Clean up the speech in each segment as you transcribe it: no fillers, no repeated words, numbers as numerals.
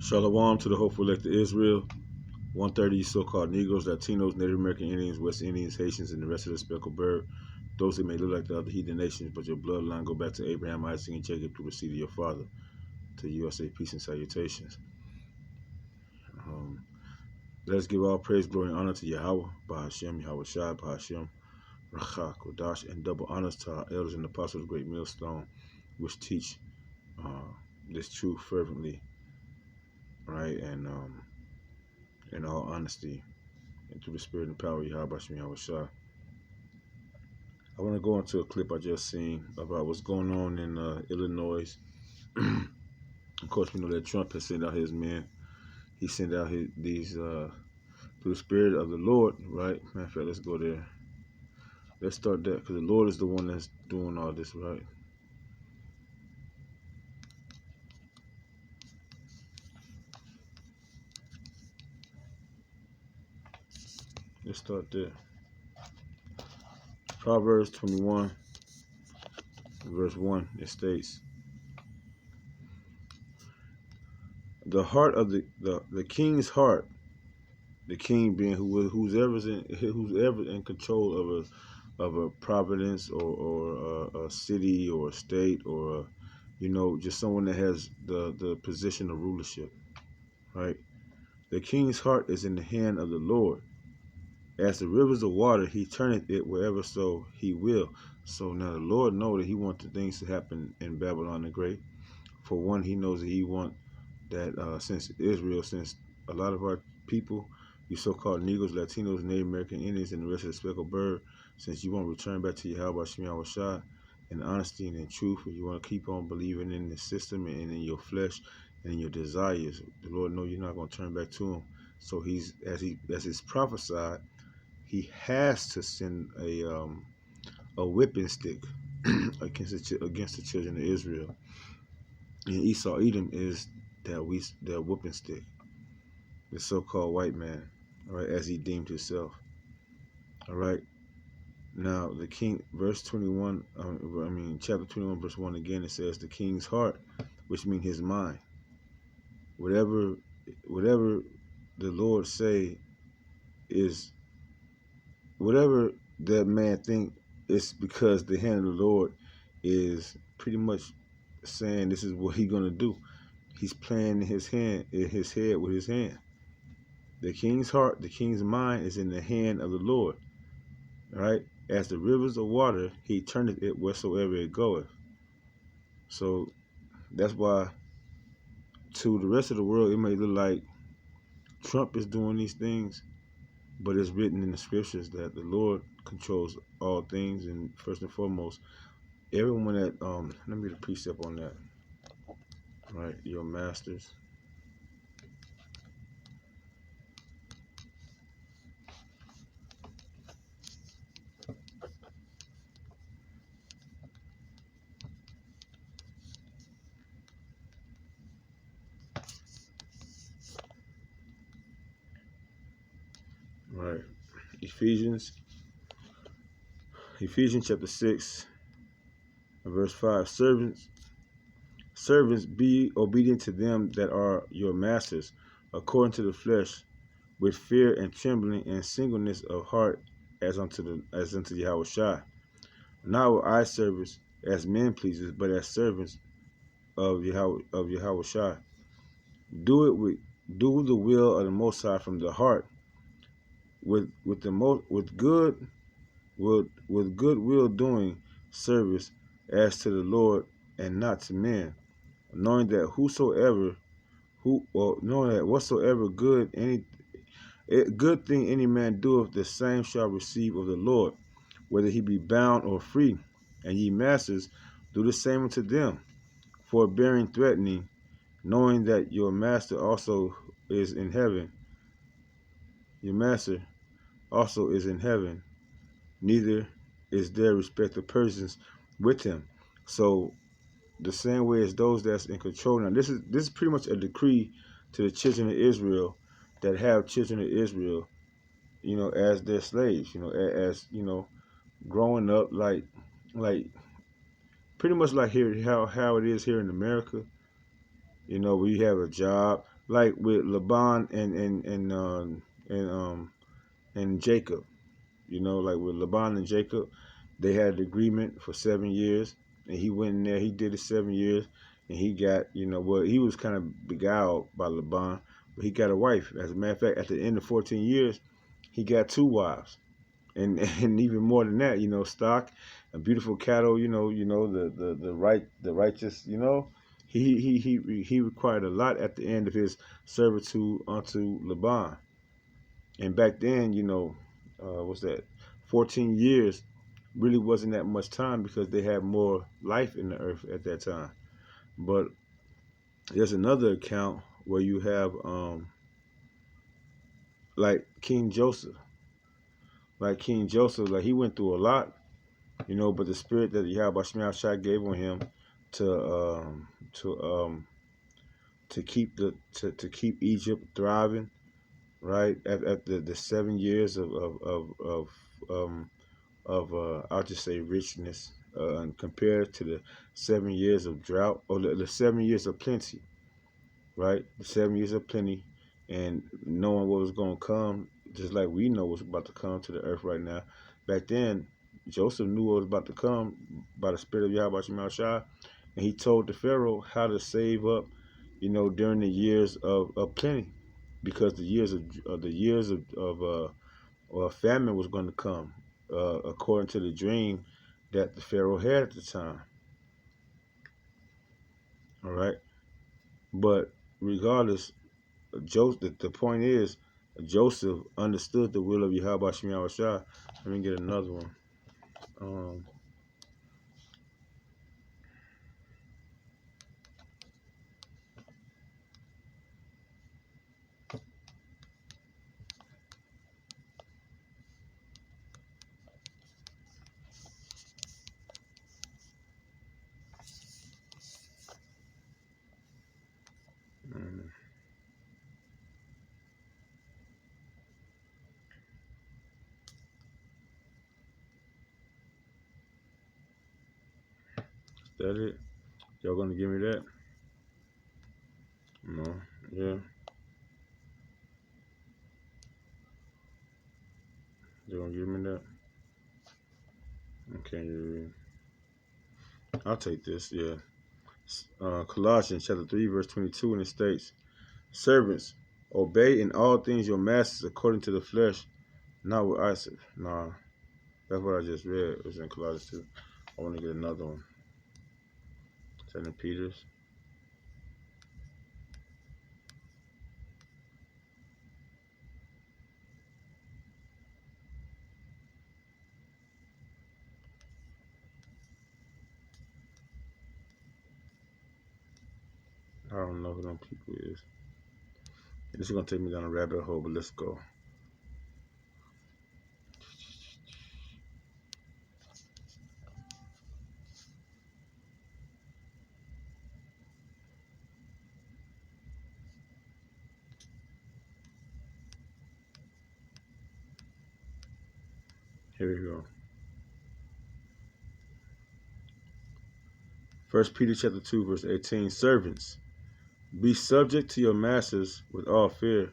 Shalom to the hopeful elect of Israel. 130 so-called Negroes, Latinos, Native American Indians, West Indians, Haitians, and the rest of the speckled bird. Those that may look like the other heathen nations, but your bloodline go back to Abraham, Isaac, and Jacob through the seed of your father. To you I say peace and salutations. Let us give all praise, glory, and honor to Yahweh, Bahashem, Yahweh Shai, Bahashem, Rachah, Kodash, and double honors to our elders and apostles of the great millstone, which teach this truth fervently, right, and in all honesty, and through the spirit and power of Yahweh, Bahashem, Yahweh Shai. I want to go into a clip I just seen about what's going on in Illinois. Of course, we know that Trump has sent out his men. He sent out these through the spirit of the Lord, right? Matter of fact, let's go there. Let's start that because the Lord is the one that's doing all this, right? Let's start there. Proverbs 21, verse 1, it states, the heart of the king's heart, the king being who's ever in control of a providence or a city or a state or just someone that has the position of rulership, right? The king's heart is in the hand of the Lord. As the rivers of water, he turneth it wherever so he will. So now the Lord knows that he wants the things to happen in Babylon the Great. For one, he knows that he wants that since a lot of our people, you so-called Negroes, Latinos, Native American Indians, and the rest of the speckled bird, since you want to return back to Yahweh Shem Yahweh Shai in honesty and in truth, and you want to keep on believing in the system and in your flesh and in your desires, the Lord knows you're not going to turn back to him. So he's as it's prophesied, he has to send a whipping stick against the children of Israel. And Esau Edom is that whooping stick, the so-called white man, all right, as he deemed himself. All right. Now the king, verse 21. Chapter 21, verse 1 again. It says the king's heart, which means his mind. Whatever the Lord say is whatever that man think. It's because the hand of the Lord is pretty much saying this is what he's gonna do. He's playing his head with his hand. The king's heart, the king's mind is in the hand of the Lord. Right? As the rivers of water, he turneth it wheresoever it goeth. So that's why to the rest of the world it may look like Trump is doing these things, but it's written in the scriptures that the Lord controls all things, and first and foremost, everyone that let me read a precept on that. Right, your masters. Right, Ephesians chapter 6, verse 5. Servants, be obedient to them that are your masters, according to the flesh, with fear and trembling and singleness of heart, as unto Yahweh Shai. Not with eye service as men pleasers, but as servants of Yahweh Shai. Do the will of the Most High from the heart, with good will doing service as to the Lord and not to men, knowing that whatsoever good thing any man doeth, the same shall receive of the Lord, whether he be bound or free. And ye masters, do the same unto them, forbearing threatening, knowing that your master also is in heaven. Your master also is in heaven, neither is there respect of persons with him. So the same way as those that's in control. Now this is pretty much a decree to the children of Israel that have children of Israel, as their slaves, as growing up like pretty much like here how it is here in America, where you have a job, like with Laban and Jacob. You know, like with Laban and Jacob, they had an agreement for 7 years, and he went in there. He did it 7 years, and he got, well, he was kind of beguiled by Laban, but he got a wife. As a matter of fact, at the end of 14 years, he got two wives, and and even more than that, stock, a beautiful cattle. The righteous. He required a lot at the end of his servitude unto Laban. And back then, what's that? 14 years really wasn't that much time because they had more life in the earth at that time. But there's another account where you have like King Joseph. Like King Joseph, like he went through a lot, but the spirit that Yahweh Shema Shai gave on him to to to keep Egypt thriving, right? At the 7 years of I'll just say richness, and compared to the 7 years of drought, or the 7 years of plenty, right? The 7 years of plenty, and knowing what was going to come, just like we know what's about to come to the earth right now. Back then, Joseph knew what was about to come by the Spirit of Yahweh Shema Shai, and he told the Pharaoh how to save up, during the years of plenty, because the years of famine was going to come, according to the dream that the Pharaoh had at the time. All right, but regardless, Joseph. The point is, Joseph understood the will of Yahweh Shemi Shai. Let me get another one. Um, is that it? Y'all gonna give me that? No. Yeah. You gonna give me that? Okay. I'll take this. Yeah. Colossians chapter 3 verse 22, and it states, "Servants, obey in all things your masters according to the flesh, not with Isaac." Nah, that's what I just read. It was in Colossians 2. I want to get another one. Second Peter's. I don't know who them people is. This is gonna take me down a rabbit hole, but let's go. Here we go. 1 Peter chapter 2, verse 18. Servants, be subject to your masters with all fear,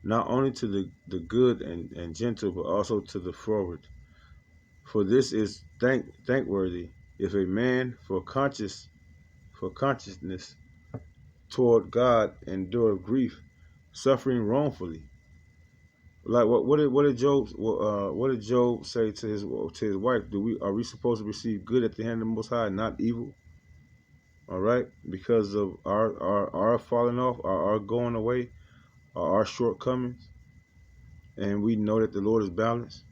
not only to the good and gentle, but also to the froward. For this is thankworthy, if a man for consciousness toward God endure grief, suffering wrongfully. Like what did Job say to his wife? Are we supposed to receive good at the hand of the Most High, not evil? All right, because of our falling off, our going away, our shortcomings, and we know that the Lord is balanced.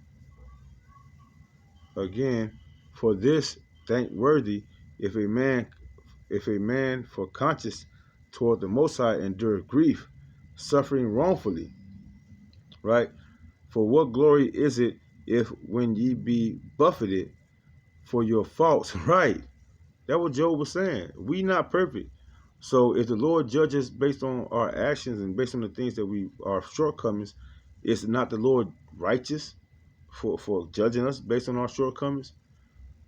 Again, for this thankworthy, if a man for conscience toward the Most High endure grief, suffering wrongfully, right? For what glory is it if when ye be buffeted for your faults, right? That's what Job was saying. We not perfect. So if the Lord judges based on our actions and based on the things that our shortcomings, is not the Lord righteous for judging us based on our shortcomings,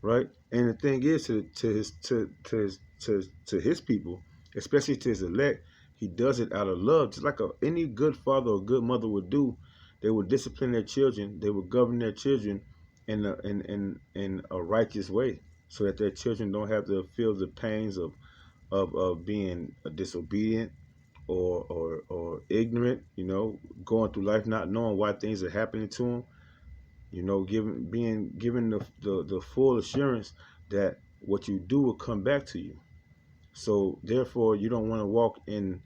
right? And the thing is, to his people, especially to his elect, He does it out of love, just like any good father or good mother would do. They would discipline their children. They would govern their children in a righteous way, so that their children don't have to feel the pains of being disobedient or ignorant. Going through life not knowing why things are happening to them. Being given the full assurance that what you do will come back to you. So therefore, you don't want to walk in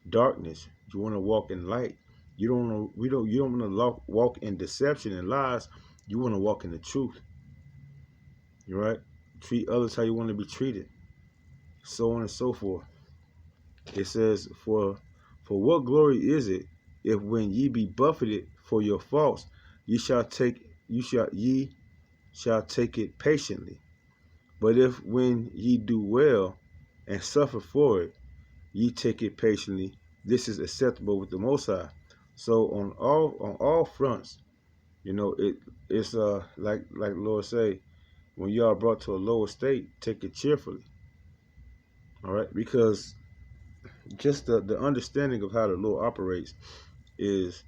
darkness. You want to walk in light. You don't want to walk in deception and lies. You want to walk in the truth. You're right. Treat others how you want to be treated. So on and so forth. It says, for what glory is it if when ye be buffeted for your faults, ye shall take it patiently. But if when ye do well and suffer for it, ye take it patiently, this is acceptable with the Most High. So on all fronts, it's like Lord say, when you are brought to a lower state, take it cheerfully. All right, because just the understanding of how the Lord operates is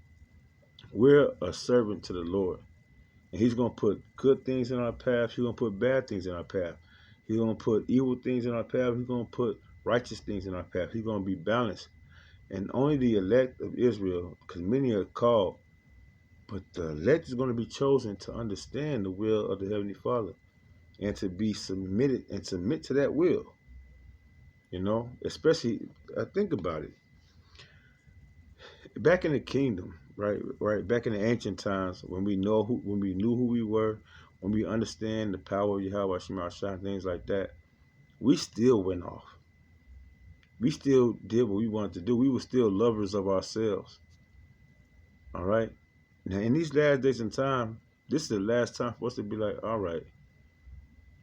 we're a servant to the Lord. And he's going to put good things in our path. He's going to put bad things in our path. He's going to put evil things in our path. He's going to put righteous things in our path. He's going to be balanced. And only the elect of Israel, because many are called, but the elect is going to be chosen to understand the will of the Heavenly Father and to be submitted and submit to that will. Especially, think about it. Back in the kingdom, right, back in the ancient times, when we knew who we were, when we understand the power of Yahweh Shema Shah, things like that, we still went off. We still did what we wanted to do. We were still lovers of ourselves. All right. Now, in these last days and time, this is the last time for us to be like, all right,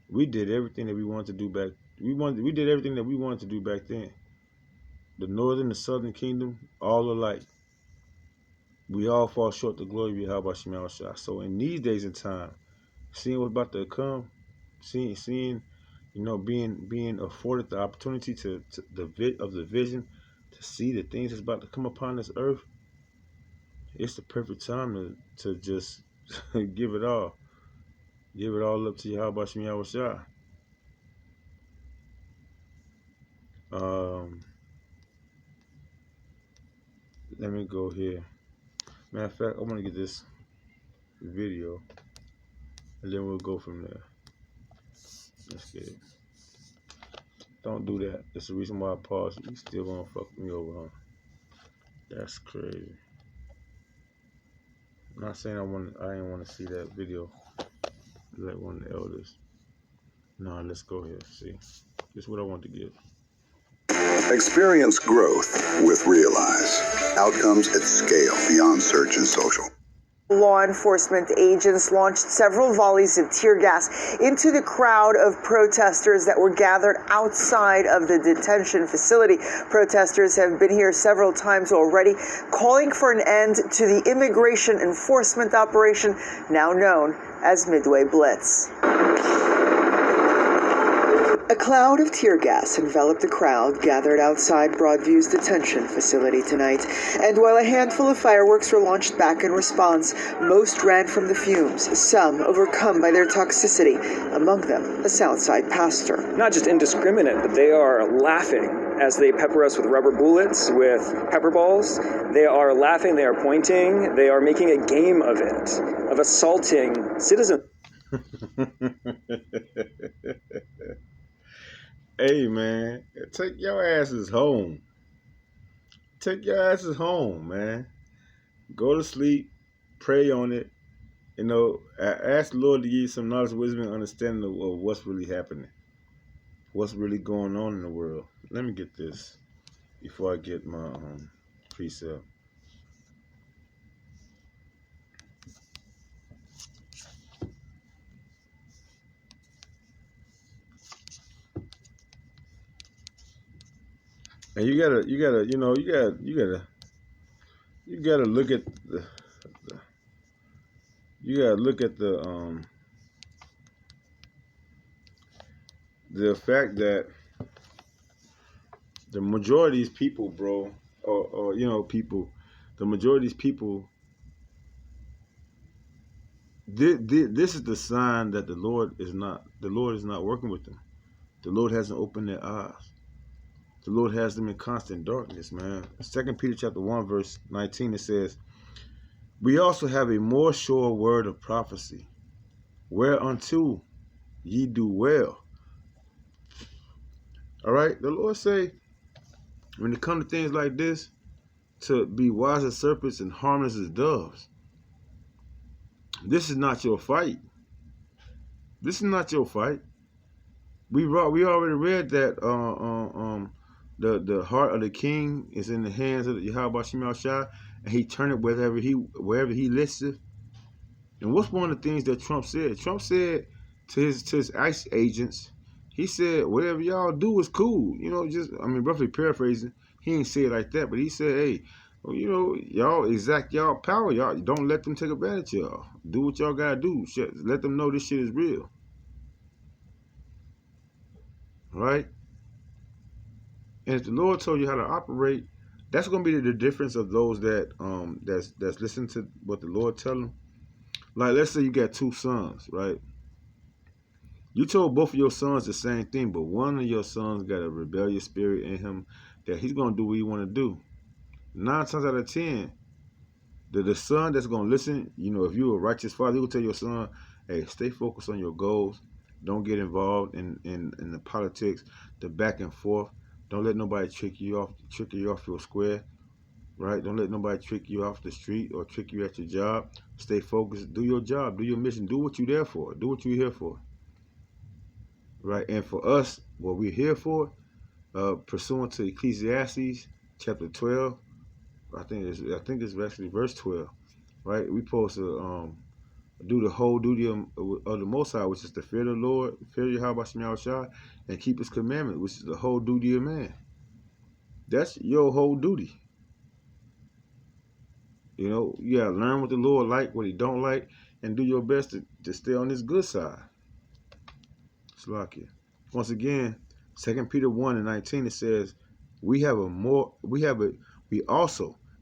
we did everything that we wanted to do back. We did everything that we wanted to do back then. The northern, the southern kingdom, all alike. We all fall short of the glory of Yahweh Shema Shah. So in these days and time, seeing what's about to come, seeing, being afforded the opportunity to the vision, to see the things that's about to come upon this earth, it's the perfect time to just give it all. Give it all up to Yahweh Shema Shah. Let me go here. Matter of fact, I want to get this video, and then we'll go from there. Let's get it. Don't do that. That's the reason why I paused. You still gonna fuck me over, huh? That's crazy. I'm not saying I didn't want to see that video like one of the elders. No, let's go here. See, this is what I want to get. Experience growth with Realize. Outcomes at scale beyond search and social. Law enforcement agents launched several volleys of tear gas into the crowd of protesters that were gathered outside of the detention facility. Protesters have been here several times already, calling for an end to the immigration enforcement operation now known as Midway Blitz. A cloud of tear gas enveloped the crowd gathered outside Broadview's detention facility tonight. And while a handful of fireworks were launched back in response, most ran from the fumes, some overcome by their toxicity, among them a Southside pastor. Not just indiscriminate, but they are laughing as they pepper us with rubber bullets, with pepper balls. They are laughing, they are pointing, they are making a game of it, of assaulting citizens. Hey, man, take your asses home. Take your asses home, man. Go to sleep, pray on it. Ask the Lord to give you some knowledge, wisdom, and understanding of what's really happening, what's really going on in the world. Let me get this before I get my precept. And you gotta look at the fact that The majority of these people, bro, or people, the majority of these people, this is the sign that the Lord is not working with them. The Lord hasn't opened their eyes. The Lord has them in constant darkness, man. 2 Peter chapter 1, verse 19, it says, we also have a more sure word of prophecy, whereunto ye do well. All right? The Lord say, when it comes to things like this, to be wise as serpents and harmless as doves. This is not your fight. This is not your fight. We already read that the heart of the king is in the hands of Yahweh Shema Shai, and he turned it wherever he listeth. And what's one of the things that Trump said? Trump said to his ICE agents, he said, whatever y'all do is cool. Roughly paraphrasing, he ain't say it like that, but he said, hey, y'all exact y'all power. Y'all don't let them take advantage of y'all. Do what y'all gotta do. Let them know this shit is real. Right? And if the Lord told you how to operate, that's gonna be the difference of those that that's listening to what the Lord tell them. Like, let's say you got two sons, right? You told both of your sons the same thing, but one of your sons got a rebellious spirit in him that he's gonna do what he want to do. 9 times out of 10, the son that's gonna listen, if you're a righteous father, you will tell your son, hey, stay focused on your goals. Don't get involved in the politics, the back and forth. Don't let nobody trick you off your square, right? Don't let nobody trick you off the street or trick you at your job. Stay focused. Do your job. Do your mission. Do what you're there for. Do what you're here for, right? And for us, what we're here for, pursuant to Ecclesiastes chapter 12, I think it's actually verse 12, right? We supposed to do the whole duty of the Most High, which is to fear the Lord, fear Yahweh Shema Shai, and keep His commandment, which is the whole duty of man. That's your whole duty. You gotta learn what the Lord like, what He don't like, and do your best to stay on His good side. Slakia. Once again, 2 Peter 1 and 19, it says, we also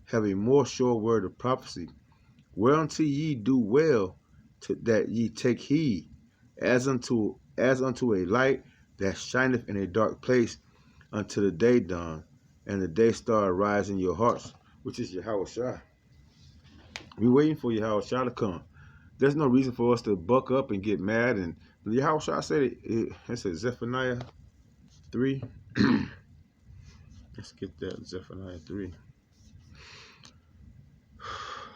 have a more sure word of prophecy, whereunto ye do well that ye take heed, as unto a light that shineth in a dark place, until the day dawn, and the day star arise in your hearts, which is Yahweh Shai. We're waiting for Yahweh Shai to come. There's no reason for us to buck up and get mad. And Yahweh Shai said it says Zephaniah 3. Let's get that, Zephaniah 3.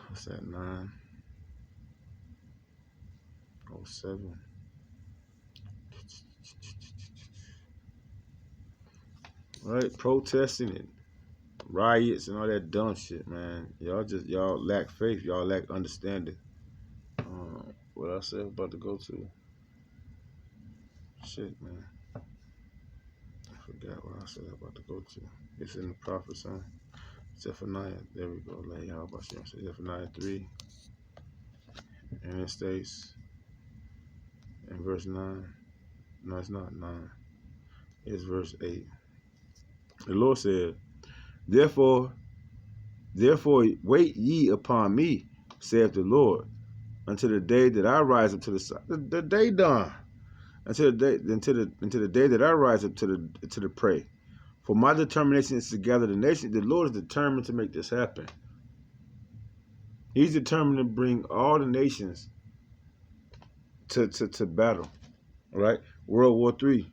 What's that, 9:07. Right, protesting and riots and all that dumb shit, man. Y'all lack faith. Y'all lack understanding. What I said about to go to. Shit, man. I forgot what I said about to go to. It's in the prophets, huh? Zephaniah. There we go. Like y'all about to say Zephaniah 3. And it states in verse 9. No, it's not 9. It's verse 8. The Lord said, Therefore wait ye upon me, saith the Lord, until the day that I rise up to the day dawn, until the day that I rise up to the prey. For my determination is to gather the nation. The Lord is determined to make this happen. He's determined to bring all the nations to battle. Right? World War III.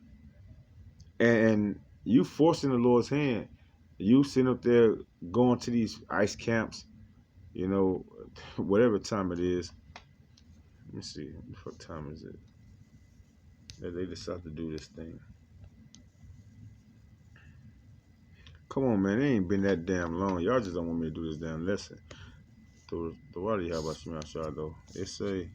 And you forcing the Lord's hand. You sitting up there going to these ICE camps, whatever time it is. Let me see. What time is it? That they decide to do this thing. Come on, man. It ain't been that damn long. Y'all just don't want me to do this damn lesson. The water you have about Shema Shai, though. They say,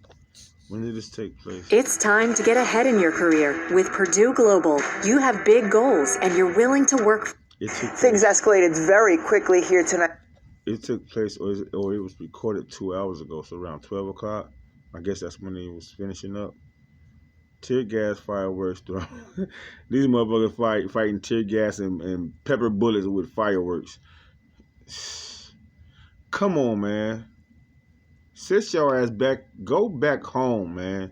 when did this take place? It's time to get ahead in your career. With Purdue Global, you have big goals and you're willing to work. Things escalated very quickly here tonight. It took place, or it was recorded 2 hours ago, so around 12 o'clock. I guess that's when he was finishing up. tear gas, fireworks thrown. These motherfuckers fighting tear gas and pepper bullets with fireworks. Come on, man. Sit your ass back. Go back home, man.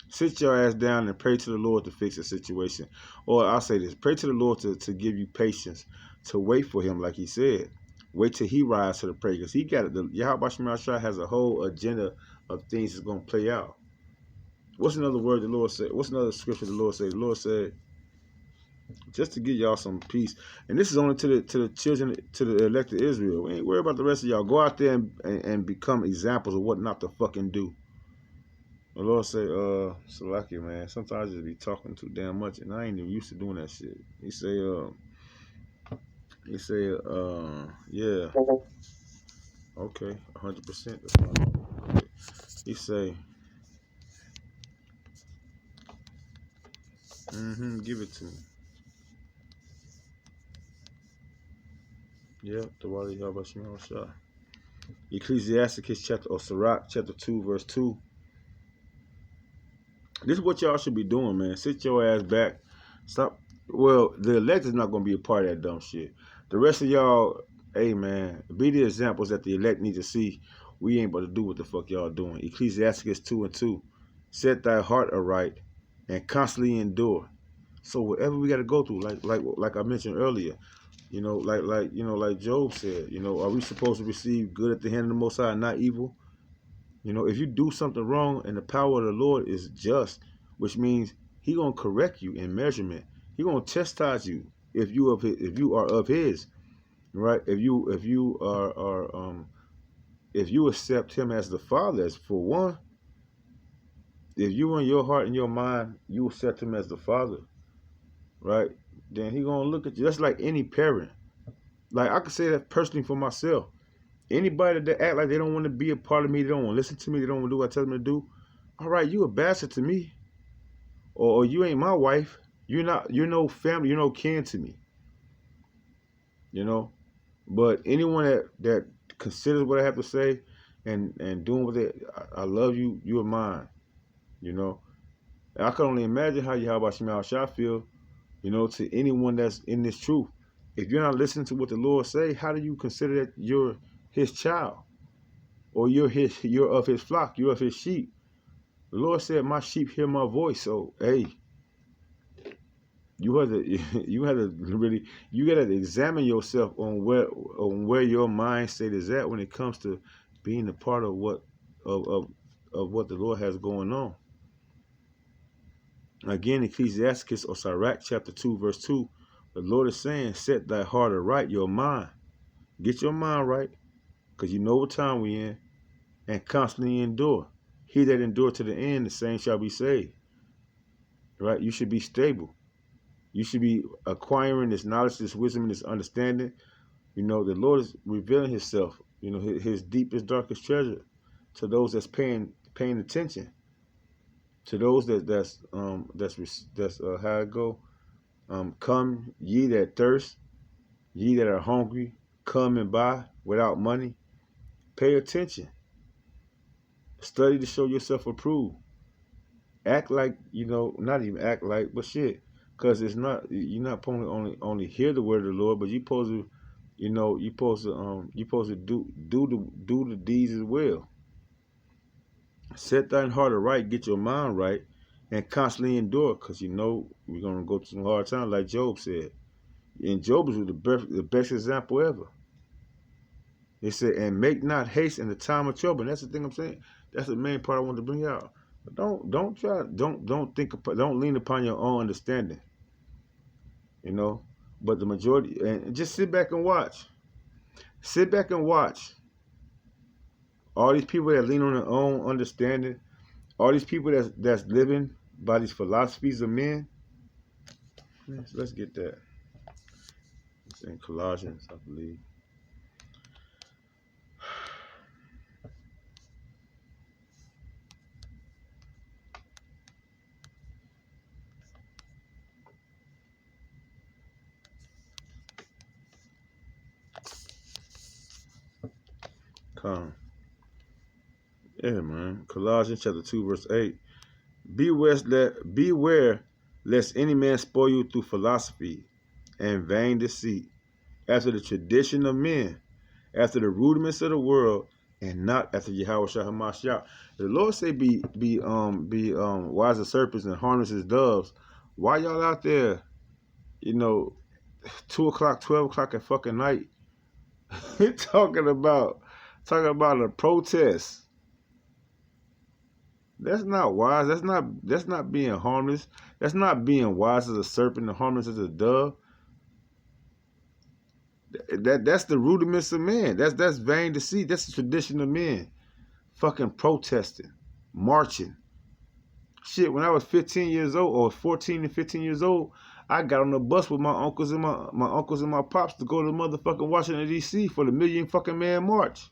Sit your ass down and pray to the Lord to fix the situation. Or I'll say this, pray to the Lord to give you patience, to wait for him, like he said. Wait till he rise to the prayer. Because he got it. Yahweh Shema Shai has a whole agenda of things that's going to play out. What's another word the Lord said? What's another scripture the Lord said? The Lord said, just to give y'all some peace. And this is only to the children, to the elect of Israel. We ain't worried about the rest of y'all. Go out there and become examples of what not to fucking do. The Lord say, Salaki, man, sometimes I just be talking too damn much, and I ain't even used to doing that shit. He say, yeah, okay, 100%. That's fine. Okay. He say, give it to me. Yep, the Wali Yahweh Shah. Ecclesiasticus chapter, or Sirach chapter 2, verse 2. This is what y'all should be doing, man. Sit your ass back. Stop. Well, the elect is not going to be a part of that dumb shit. The rest of y'all, hey, man, be the examples that the elect need to see. We ain't about to do what the fuck y'all doing. Ecclesiasticus 2 and 2. Set thy heart aright and constantly endure. So whatever we got to go through, like I mentioned earlier, you know, like Job said, you know, are we supposed to receive good at the hand of the Most High and not evil? You know, if you do something wrong and the power of the Lord is just, which means he going to correct you in measurement. He going to chastise you if you are of his, right? If you accept him as the Father, as for one, if you in your heart and your mind, you accept him as the Father, right? Then he going to look at you. That's like any parent. Like I can say that personally for myself. Anybody that act like they don't want to be a part of me, they don't want to listen to me, they don't want to do what I tell them to do, all right, you a bastard to me. Or you ain't my wife. You're no family, you're no kin to me. You know? But anyone that considers what I have to say and doing what I love you, you are mine. You know? And I can only imagine how Yahweh Shema Shai feel, you know, to anyone that's in this truth. If you're not listening to what the Lord say, how do you consider that you're his child? Or you're of his flock, you're of his sheep. The Lord said, my sheep hear my voice. So, hey, you have to examine yourself on where your mindset is at when it comes to being a part of what the Lord has going on. Again, Ecclesiasticus or Sirach chapter 2, verse 2, the Lord is saying, set thy heart aright, your mind. Get your mind right, because you know what time we in, and constantly endure. He that endure to the end, the same shall be saved. Right? You should be stable. You should be acquiring this knowledge, this wisdom, and this understanding. You know, the Lord is revealing himself, you know, his deepest, darkest treasure to those that's paying attention. To those that's how it go. Come ye that thirst, ye that are hungry, come and buy without money. Pay attention. Study to show yourself approved. Act like, you know, not even act like, but shit. Because it's not, you're not supposed to only hear the word of the Lord, but you're supposed to, you know, you're supposed to do the deeds as well. Set thine heart aright, get your mind right, and constantly endure, because you know we're gonna go through some hard times, like Job said. And Job was the best example ever. It said, and make not haste in the time of trouble. And that's the thing I'm saying. That's the main part I want to bring out. But don't lean upon your own understanding. You know, but the majority, and just sit back and watch. Sit back and watch. All these people that lean on their own understanding, all these people that's living by these philosophies of men. Let's get that. It's in Colossians, I believe. Come. Yeah, man. Colossians chapter 2, verse 8. Beware lest any man spoil you through philosophy and vain deceit, after the tradition of men, after the rudiments of the world, and not after Yahweh Shah Hamashiach. The Lord say be wise as serpents and harmless as doves. Why y'all out there, 2 o'clock, 12 o'clock at fucking night, talking about a protest? That's not wise. That's not being harmless. That's not being wise as a serpent and harmless as a dove. That's the rudiments of man. That's vain deceit. That's the tradition of men. Fucking protesting, marching. Shit, when I was 15 years old, or 14 and 15 years old, I got on the bus with my uncles and my pops to go to motherfucking Washington D.C. for the Million fucking Man March,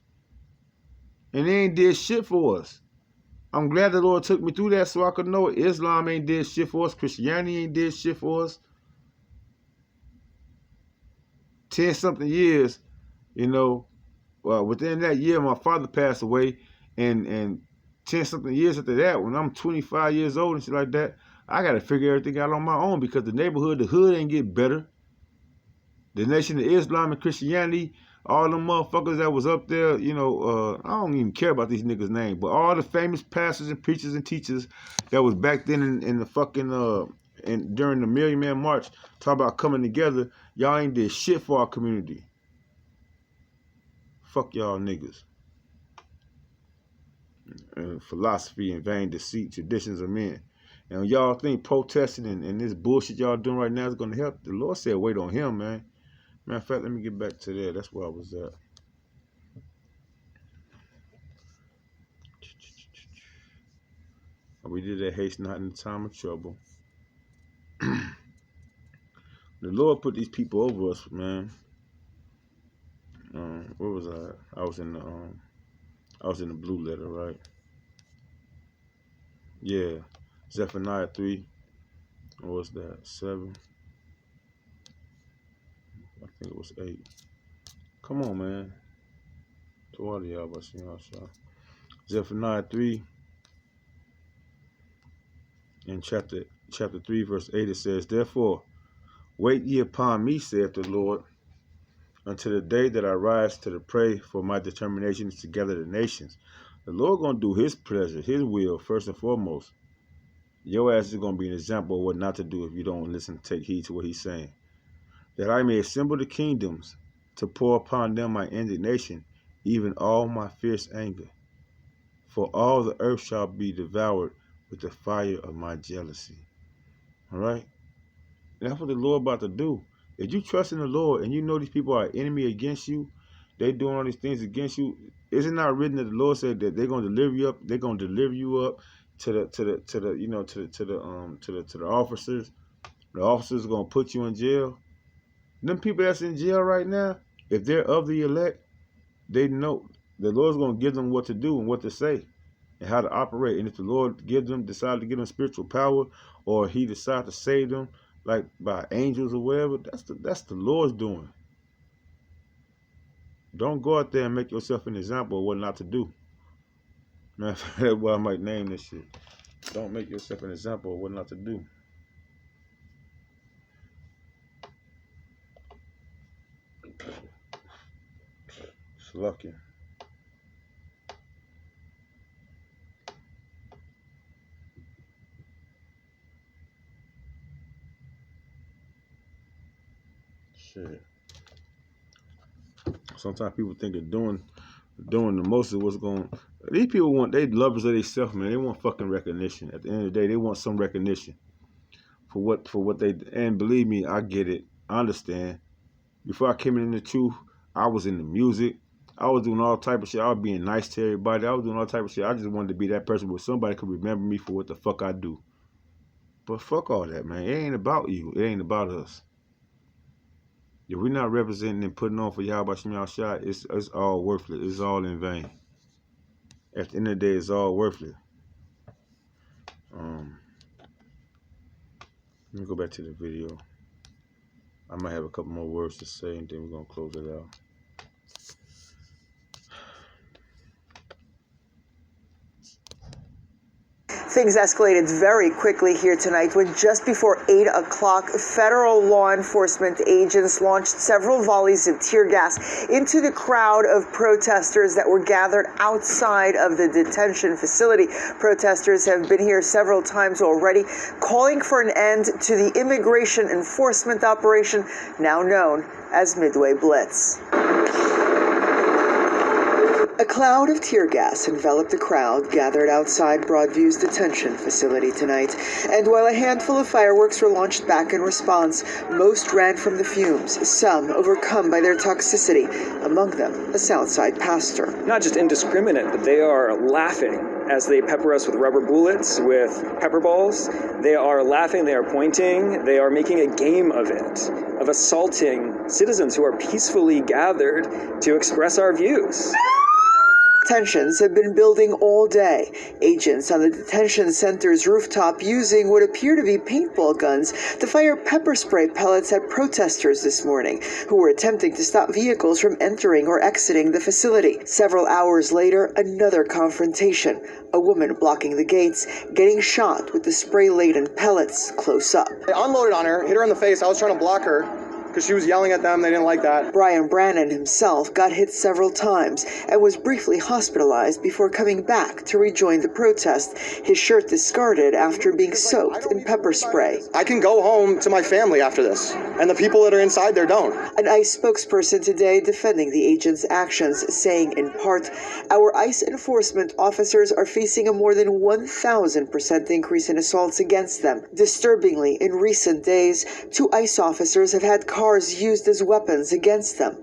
and they ain't did shit for us. I'm glad the Lord took me through that so I could know Islam ain't did shit for us, Christianity ain't did shit for us. 10-something years, within that year, my father passed away, and 10-something years after that, when I'm 25 years old and shit like that, I got to figure everything out on my own because the hood ain't get better. The Nation of Islam and Christianity, all them motherfuckers that was up there, I don't even care about these niggas' names, but all the famous pastors and preachers and teachers that was back then in the fucking, and during the Million Man March, talk about coming together, y'all ain't did shit for our community. Fuck y'all niggas. Philosophy and vain deceit, traditions of men. And y'all think protesting and this bullshit y'all doing right now is going to help? The Lord said wait on him, man. Matter of fact, let me get back to there. That's where I was at. We did that haste not in the time of trouble. The Lord put these people over us, man. Where was I at? I was in the blue letter, right? Yeah. Zephaniah 3. What was that? 7. I think it was 8. Come on, man. To all of y'all, but Zephaniah 3. In chapter 3, verse 8, it says, "Therefore, wait ye upon me, saith the Lord, until the day that I rise to the prey, for my determination is to gather the nations." The Lord gonna do his pleasure, his will, first and foremost. Your ass is gonna be an example of what not to do if you don't listen, take heed to what he's saying. "That I may assemble the kingdoms, to pour upon them my indignation, even all my fierce anger. For all the earth shall be devoured with the fire of my jealousy." All right? That's what the Lord about to do. If you trust in the Lord and you know these people are enemy against you, they doing all these things against you, is it not written that the Lord said that they're gonna deliver you up? They're gonna deliver you up to the officers. The officers are gonna put you in jail. Them people that's in jail right now, if they're of the elect, they know the Lord's gonna give them what to do and what to say and how to operate. And if the Lord decide to give them spiritual power, or he decide to save them, like by angels or whatever, that's the Lord's doing. Don't go out there and make yourself an example of what not to do. Man, that's why I might name this shit. Don't make yourself an example of what not to do. Slucking. Shit. Sometimes people think that doing the most of what's going. These people they lovers of themselves, man. They want fucking recognition. At the end of the day, they want some recognition for what they. And believe me, I get it. I understand. Before I came in the truth, I was in the music. I was doing all type of shit. I was being nice to everybody. I was doing all type of shit. I just wanted to be that person where somebody could remember me for what the fuck I do. But fuck all that, man. It ain't about you. It ain't about us. If we're not representing and putting on for Yahweh Shem Yahshua, it's all worthless. It's all in vain. At the end of the day, it's all worthless. Let me go back to the video. I might have a couple more words to say, and then we're going to close it out. Things escalated very quickly here tonight when just before 8 o'clock, federal law enforcement agents launched several volleys of tear gas into the crowd of protesters that were gathered outside of the detention facility. Protesters have been here several times already, calling for an end to the immigration enforcement operation now known as Midway Blitz. A cloud of tear gas enveloped the crowd gathered outside Broadview's detention facility tonight, and while a handful of fireworks were launched back in response, most ran from the fumes, some overcome by their toxicity, among them a Southside pastor. Not just indiscriminate, but they are laughing as they pepper us with rubber bullets, with pepper balls. They are laughing, they are pointing, they are making a game of it, of assaulting citizens who are peacefully gathered to express our views. Tensions have been building all day. Agents on the detention center's rooftop using what appear to be paintball guns to fire pepper spray pellets at protesters this morning who were attempting to stop vehicles from entering or exiting the facility. Several hours later, another confrontation. A woman blocking the gates, getting shot with the spray-laden pellets close up. They unloaded on her, hit her in the face. I was trying to block her because she was yelling at them. They didn't like that. Brian Brannon himself got hit several times and was briefly hospitalized before coming back to rejoin the protest, his shirt discarded after being soaked in pepper spray. I can go home to my family after this, and the people that are inside there don't. An ICE spokesperson today defending the agents' actions, saying in part, "Our ICE enforcement officers are facing a more than 1,000% increase in assaults against them. Disturbingly, in recent days, 2 ICE officers have had cars used as weapons against them."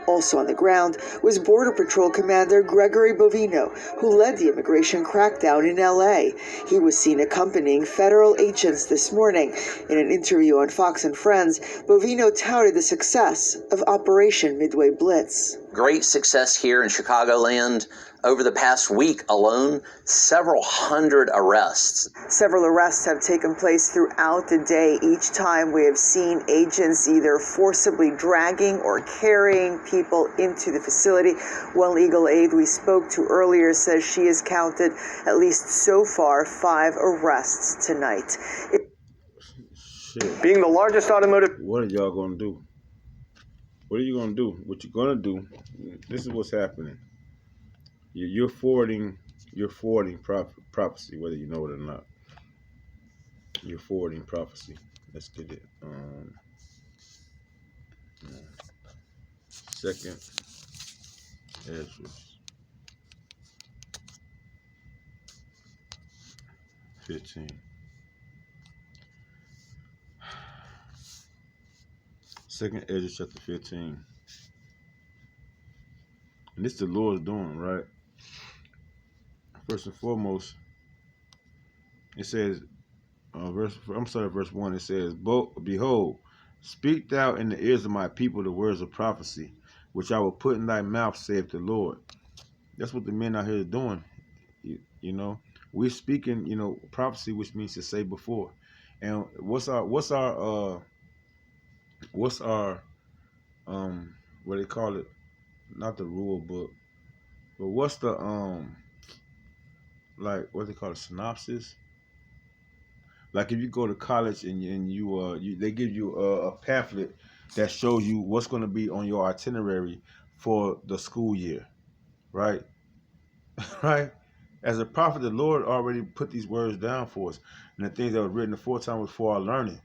Also on the ground was Border Patrol Commander Gregory Bovino, who led the immigration crackdown in LA. He was seen accompanying federal agents this morning. In an interview on Fox and Friends, Bovino touted the success of Operation Midway Blitz. Great success here in Chicagoland. Over the past week alone, several hundred arrests. Several arrests have taken place throughout the day. Each time we have seen agents either forcibly dragging or carrying people into the facility. One legal aid we spoke to earlier says she has counted at least so far 5 arrests tonight. Shit. Being the largest automotive... What are y'all gonna do? What are you gonna do? What you're gonna do? This is what's happening. You're forwarding prophecy, whether you know it or not. You're forwarding prophecy. Let's get it. Second Ezra 15. Second Ezra chapter 15. And this the Lord's doing, right? First and foremost, it says, verse 1, it says, "Behold, speak thou in the ears of my people the words of prophecy, which I will put in thy mouth, saith the Lord." That's what the men out here are doing. You know, we're speaking, prophecy, which means to say before. And what's our what they call it? Not the rule book, but what's the like what they call it, synopsis? Like if you go to college and you they give you a pamphlet that shows you what's going to be on your itinerary for the school year, right? Right? As a prophet, the Lord already put these words down for us, and the things that were written aforetime was for our learning,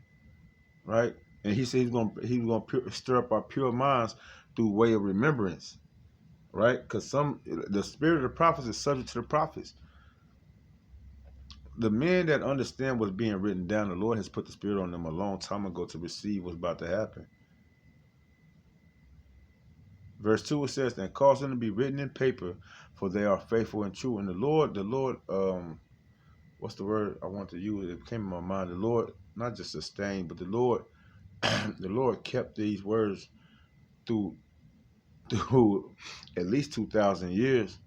right? And He said He's going to stir up our pure minds through way of remembrance, right? Because the spirit of the prophets is subject to the prophets. The men that understand what's being written down, the Lord has put the Spirit on them a long time ago to receive what's about to happen. Verse 2, it says, "And cause them to be written in paper, for they are faithful and true." And the Lord, what's the word I want to use? It came in my mind. The Lord, not just sustained, but the Lord, the Lord kept these words through at least 2,000 years.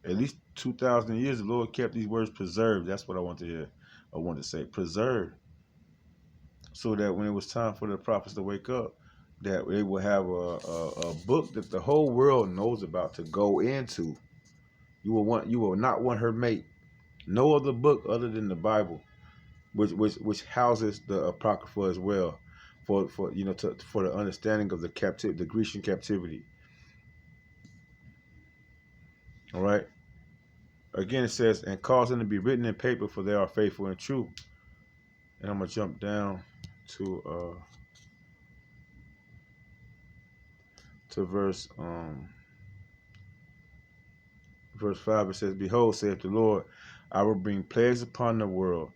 At least 2,000 years, the Lord kept these words preserved. That's what I want to hear. I want to say preserved, so that when it was time for the prophets to wake up, that they will have a book that the whole world knows about to go into. You will not want her mate No other book other than the Bible, which houses the Apocrypha as well, for for the understanding of the Grecian captivity. All right. Again, it says, and cause them to be written in paper, for they are faithful and true. And I'm gonna jump down to verse 5. It says, behold, saith the Lord, I will bring plagues upon the world,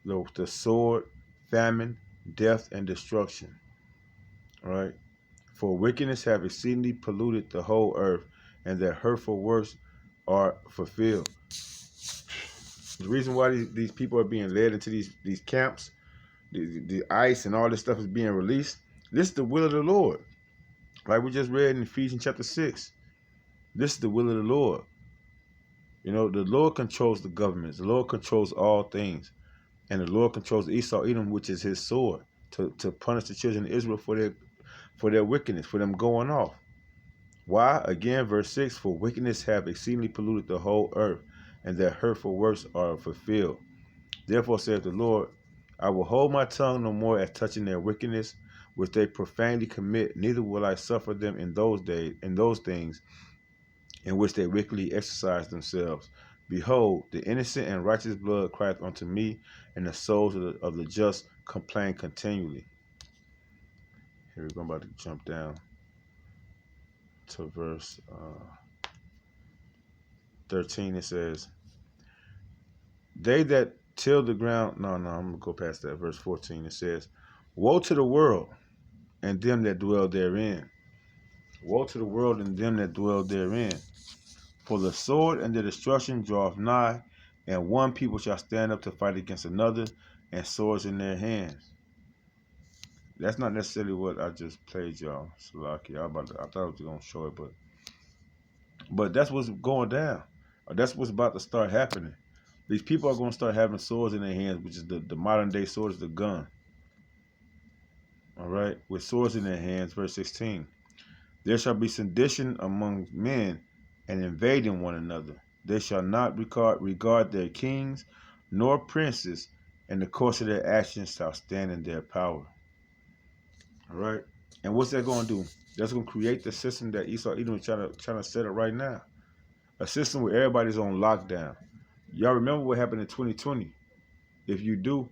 the sword, famine, death, and destruction. All right. For wickedness have exceedingly polluted the whole earth, and their hurtful works are fulfilled. The reason why these people are being led into these camps, the ice and all this stuff is being released, this is the will of the Lord. Like we just read in Ephesians chapter 6. This is the will of the Lord. You know, the Lord controls the governments. The Lord controls all things. And the Lord controls Esau, Edom, which is his sword, to punish the children of Israel for their wickedness, for them going off. Why? Again, verse 6, for wickedness have exceedingly polluted the whole earth, and their hurtful works are fulfilled. Therefore saith the Lord, I will hold my tongue no more as touching their wickedness, which they profanely commit, neither will I suffer them in those things in which they wickedly exercise themselves. Behold, the innocent and righteous blood crieth unto me, and the souls of the just complain continually. Here we're about to jump down to verse 13. It says, they that till the ground, no, I'm going to go past that. Verse 14, it says, woe to the world and them that dwell therein. Woe to the world and them that dwell therein. For the sword and the destruction draweth nigh, and one people shall stand up to fight against another, and swords in their hands. That's not necessarily what I just played, y'all. Salaki. I thought I was going to show it, but that's what's going down. That's what's about to start happening. These people are going to start having swords in their hands, which is the modern day sword is the gun. All right, with swords in their hands. Verse 16. There shall be sedition among men, and invading one another. They shall not regard their kings nor princes, and the course of their actions shall stand in their power. All right, and what's that going to do? That's going to create the system that Esau Edom is trying to set up right now. A system where everybody's on lockdown. Y'all remember what happened in 2020? If you do,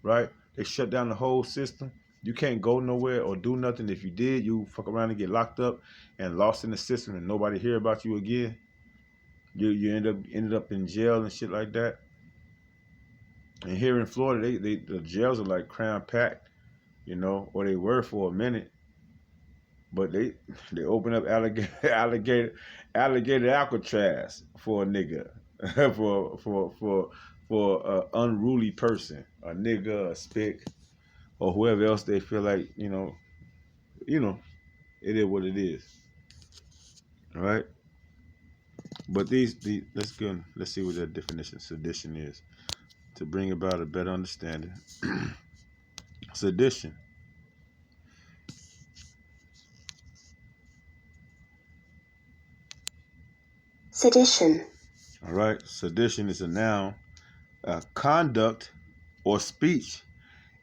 right, they shut down the whole system. You can't go nowhere or do nothing. If you did, you fuck around and get locked up and lost in the system, and nobody hear about you again. You ended up in jail and shit like that. And here in Florida, the jails are like cram packed, you know, or they were for a minute. But they open up alligator Alcatraz for a nigga, for a unruly person, a nigga, a spick, or whoever else they feel like, you know, it is what it is. All right. But let's go. Let's see what that definition of sedition is, to bring about a better understanding. Sedition. Sedition. All right. Sedition is a noun, conduct or speech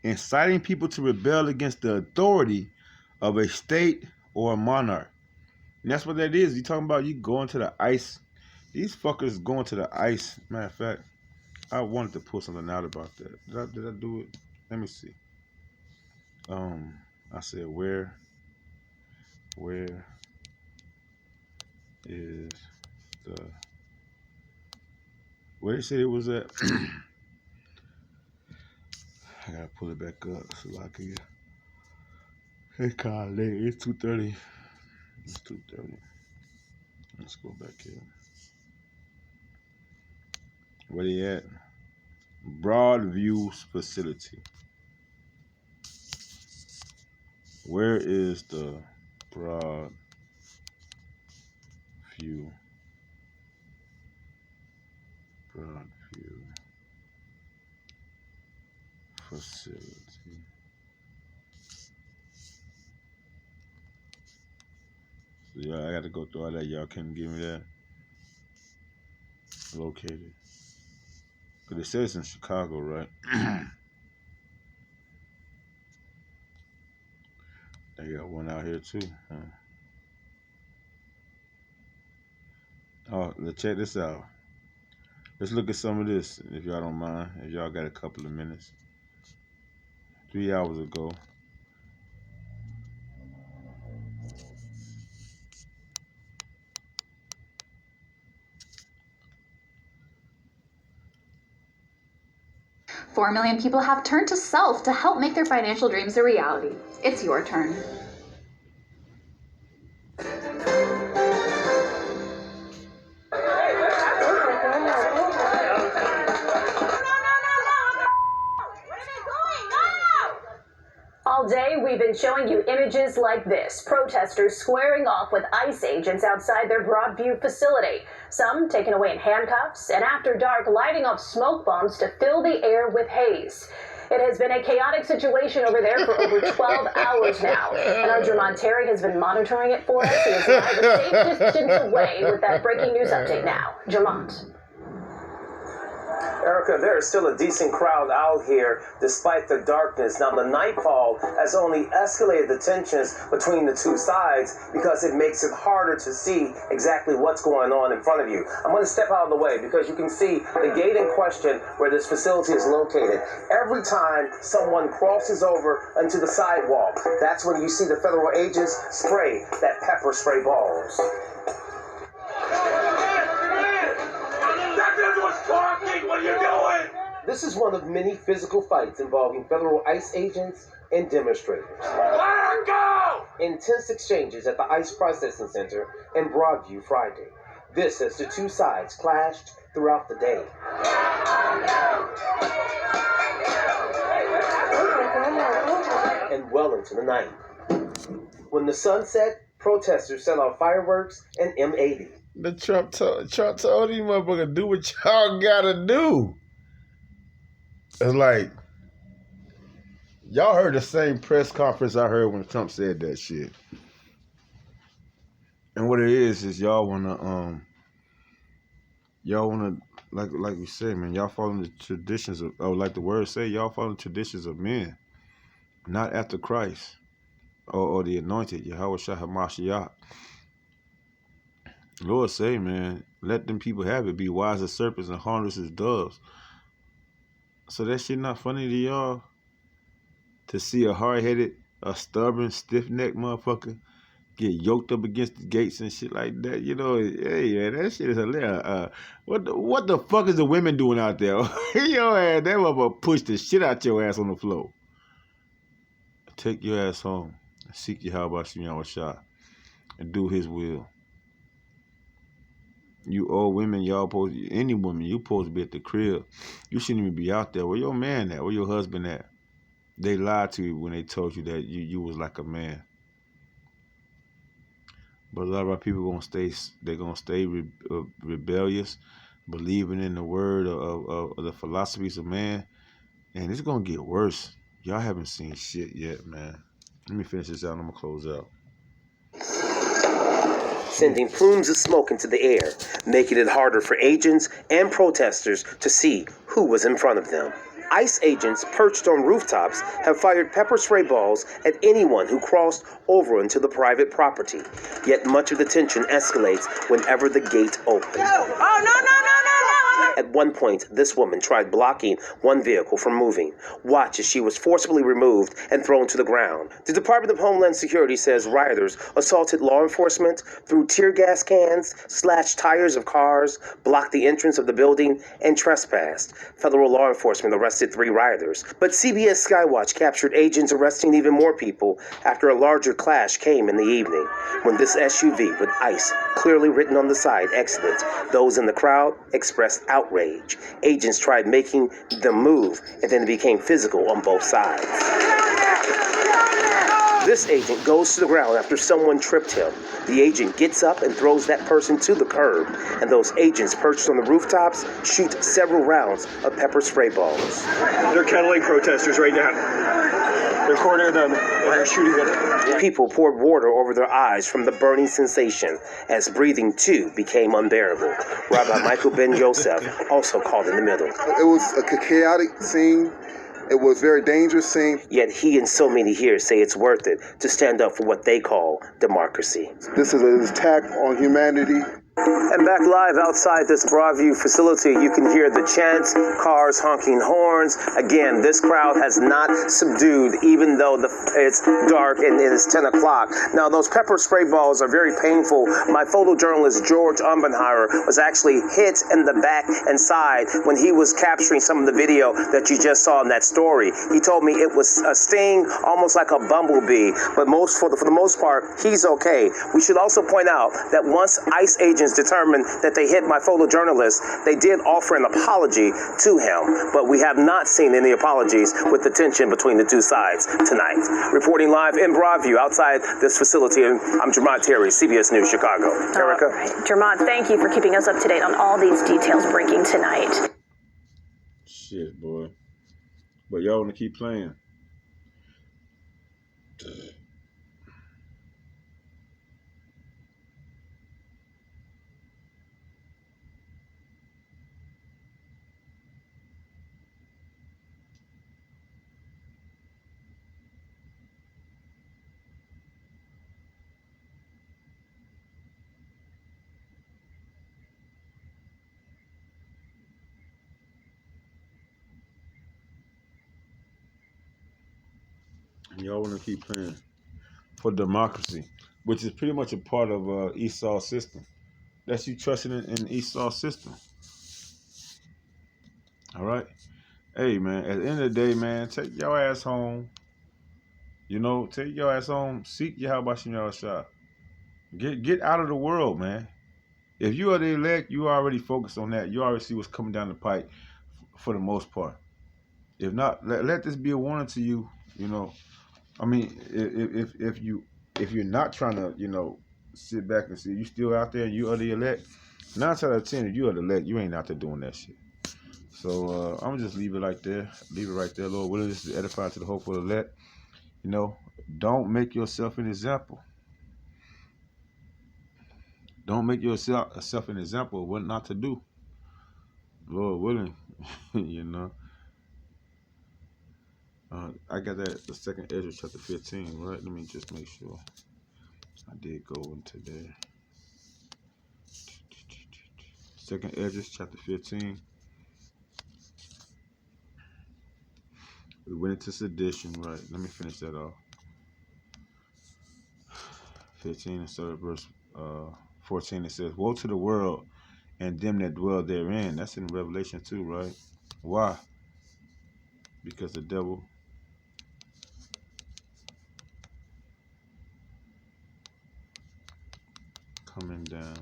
inciting people to rebel against the authority of a state or a monarch. And that's what that is. You talking about you going to the ice. These fuckers going to the ice. Matter of fact, I wanted to pull something out about that. Did I do it? Let me see. I said where is where they said it was at? I gotta pull it back up so I can. It's kind of late. It's 2:30. It's 2:30. Let's go back here. Where they at? Broadview facility. Where is the Broadview facility? So yeah, I got to go through all that. Y'all couldn't give me that. Located. Cause it says in Chicago, right? They got one out here too. Huh? Oh, let's check this out. Let's look at some of this, if y'all don't mind. If y'all got a couple of minutes. 3 hours ago. Four million people have turned to Self to help make their financial dreams a reality. It's your turn. All day, we've been showing you images like this. Protesters squaring off with ICE agents outside their Broadview facility. Some taken away in handcuffs, and after dark, lighting up smoke bombs to fill the air with haze. It has been a chaotic situation over there for over 12 hours now. And our Jermont Terry has been monitoring it for us. He is live a safe distance away with that breaking news update now. Jermont. Erica, there is still a decent crowd out here despite the darkness. Now, the nightfall has only escalated the tensions between the two sides because it makes it harder to see exactly what's going on in front of you. I'm going to step out of the way because you can see the gate in question where this facility is located. Every time someone crosses over onto the sidewalk, that's when you see the federal agents spray that pepper spray balls. What are you doing? This is one of many physical fights involving federal ICE agents and demonstrators. Let her go! Intense exchanges at the ICE Processing Center in Broadview Friday. This as the two sides clashed throughout the day. And well into the night. When the sun set, protesters set off fireworks and M80. The Trump told these motherfuckers, do what y'all gotta do. It's like, y'all heard the same press conference I heard when Trump said that shit. And what it is y'all wanna like we said, man, y'all following the traditions of, like the word say, y'all following the traditions of men, not after Christ or the anointed, Yahweh Shah HaMashiach. Lord say, man, let them people have it. Be wise as serpents and harmless as doves. So that shit not funny to y'all? To see a hard-headed, a stubborn, stiff-necked motherfucker get yoked up against the gates and shit like that? You know, hey, man, that shit is hilarious. What the fuck is the women doing out there? Your ass, that motherfucker push the shit out your ass on the floor. Take your ass home. Seek Yahweh Shah Shah and do his will. You old women, y'all supposed, any woman, you supposed to be at the crib. You shouldn't even be out there. Where your man at? Where your husband at? They lied to you when they told you that you was like a man. But a lot of our people gonna stay rebellious, believing in the word of the philosophies of man, and it's gonna get worse. Y'all haven't seen shit yet, man. Let me finish this out and I'm gonna close out. Sending plumes of smoke into the air, making it harder for agents and protesters to see who was in front of them. ICE agents perched on rooftops have fired pepper spray balls at anyone who crossed over into the private property. Yet much of the tension escalates whenever the gate opens. At one point, this woman tried blocking one vehicle from moving. Watch as she was forcibly removed and thrown to the ground. The Department of Homeland Security says rioters assaulted law enforcement, threw tear gas cans, slashed tires of cars, blocked the entrance of the building, and trespassed. Federal law enforcement arrested 3 rioters, but CBS Skywatch captured agents arresting even more people after a larger clash came in the evening. When this SUV with ICE clearly written on the side exited, those in the crowd expressed outrage. Agents tried making them move, and then it became physical on both sides. This agent goes to the ground after someone tripped him. The agent gets up and throws that person to the curb, and those agents perched on the rooftops shoot several rounds of pepper spray balls. They're kettling protesters right now. They're cornering them and they're shooting them. People poured water over their eyes from the burning sensation as breathing too became unbearable. Rabbi Michael Ben Yosef also called in the middle. It was a chaotic scene. It was a very dangerous scene. Yet he and so many here say it's worth it to stand up for what they call democracy. This is an attack on humanity. And back live outside this Broadview facility, you can hear the chants, cars honking horns. Again, this crowd has not subdued, even though it's dark and it's 10 o'clock. Now, those pepper spray balls are very painful. My photojournalist, George Umbenheimer, was actually hit in the back and side when he was capturing some of the video that you just saw in that story. He told me it was a sting, almost like a bumblebee, but for the most part, he's okay. We should also point out that once ICE agents determined that they hit my photojournalist, they did offer an apology to him, but we have not seen any apologies with the tension between the two sides tonight. Reporting live in Broadview outside this facility, I'm Jermont Terry, CBS News, Chicago. Erica? All right. Jermont, thank you for keeping us up to date on all these details breaking tonight. Shit, boy. But y'all want to keep playing. Y'all want to keep playing for democracy, which is pretty much a part of Esau's system. That's you trusting in Esau's system. All right? Hey, man, at the end of the day, man, take your ass home. You know, take your ass home. Seek Yahweh Shem Yahushua. Get out of the world, man. If you are the elect, you already focused on that. You already see what's coming down the pike for the most part. If not, let this be a warning to you, you know. I mean, if you're not trying to, you know, sit back and see you still out there and you are the elect, 9 out of 10, if you are the elect, you ain't out there doing that shit. So I'm gonna just leave it right there. Leave it right there, Lord willing. This is edifying to the hopeful elect. You know, don't make yourself an example. Don't make yourself an example of what not to do. Lord willing, you know. I got that the 2nd Ezra chapter 15, right? Let me just make sure I did go into there. 2nd Ezra chapter 15. We went into sedition, right? Let me finish that off. 15 and start at verse 14. It says, "Woe to the world and them that dwell therein." That's in Revelation 2, right? Why? Because the devil coming down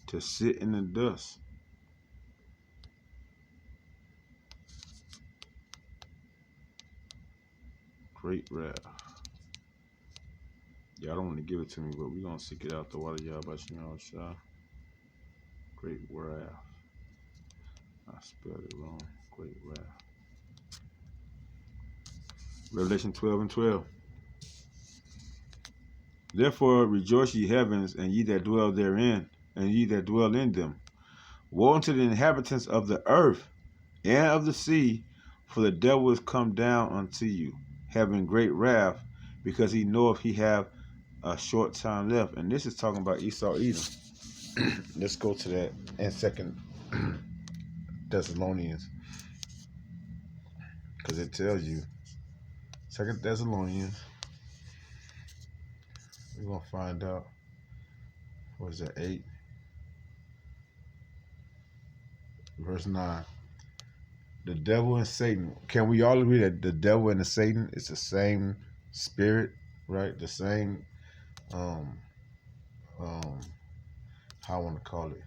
to sit in the dust. Great wrath. Y'all don't want to give it to me, but we're going to seek it out the water, Yahweh Shem Yahushua. Great wrath. I spelled it wrong. Great wrath. Revelation 12 and 12. "Therefore rejoice, ye heavens, and ye that dwell therein, and ye that dwell in them. Woe unto the inhabitants of the earth and of the sea, for the devil is come down unto you, having great wrath, because he knoweth he have a short time left." And this is talking about Esau Edom. Let's go to that in 2 Thessalonians, because it tells you. 2 Thessalonians. We're going to find out. What is that, 8? Verse 9. The devil and Satan. Can we all agree that the devil and the Satan is the same spirit, right? The same, how I want to call it.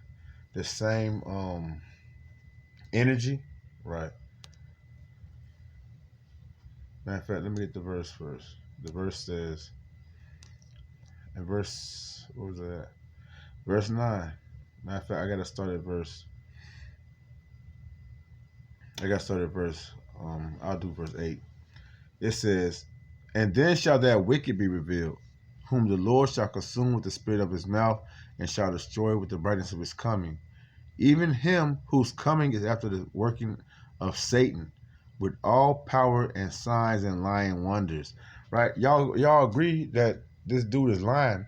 The same energy, right? Matter of fact, let me get the verse first. The verse says, in verse, what was that? Verse 9. Matter of fact, I got to start at verse, I'll do verse 8. It says, and then shall that wicked be revealed, whom the Lord shall consume with the spirit of his mouth, and shall destroy with the brightness of his coming. Even him whose coming is after the working of Satan, with all power and signs and lying wonders. Right? Y'all agree that this dude is lying.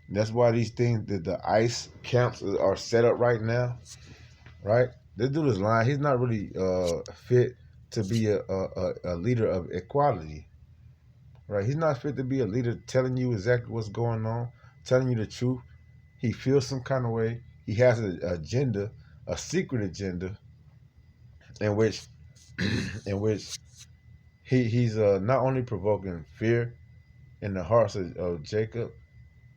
That's why these things, that the ICE camps are set up right now. Right? This dude is lying. He's not really fit to be a leader of equality. Right? He's not fit to be a leader telling you exactly what's going on, telling you the truth. He feels some kind of way. He has an agenda, a secret agenda, in which he's not only provoking fear in the hearts of Jacob,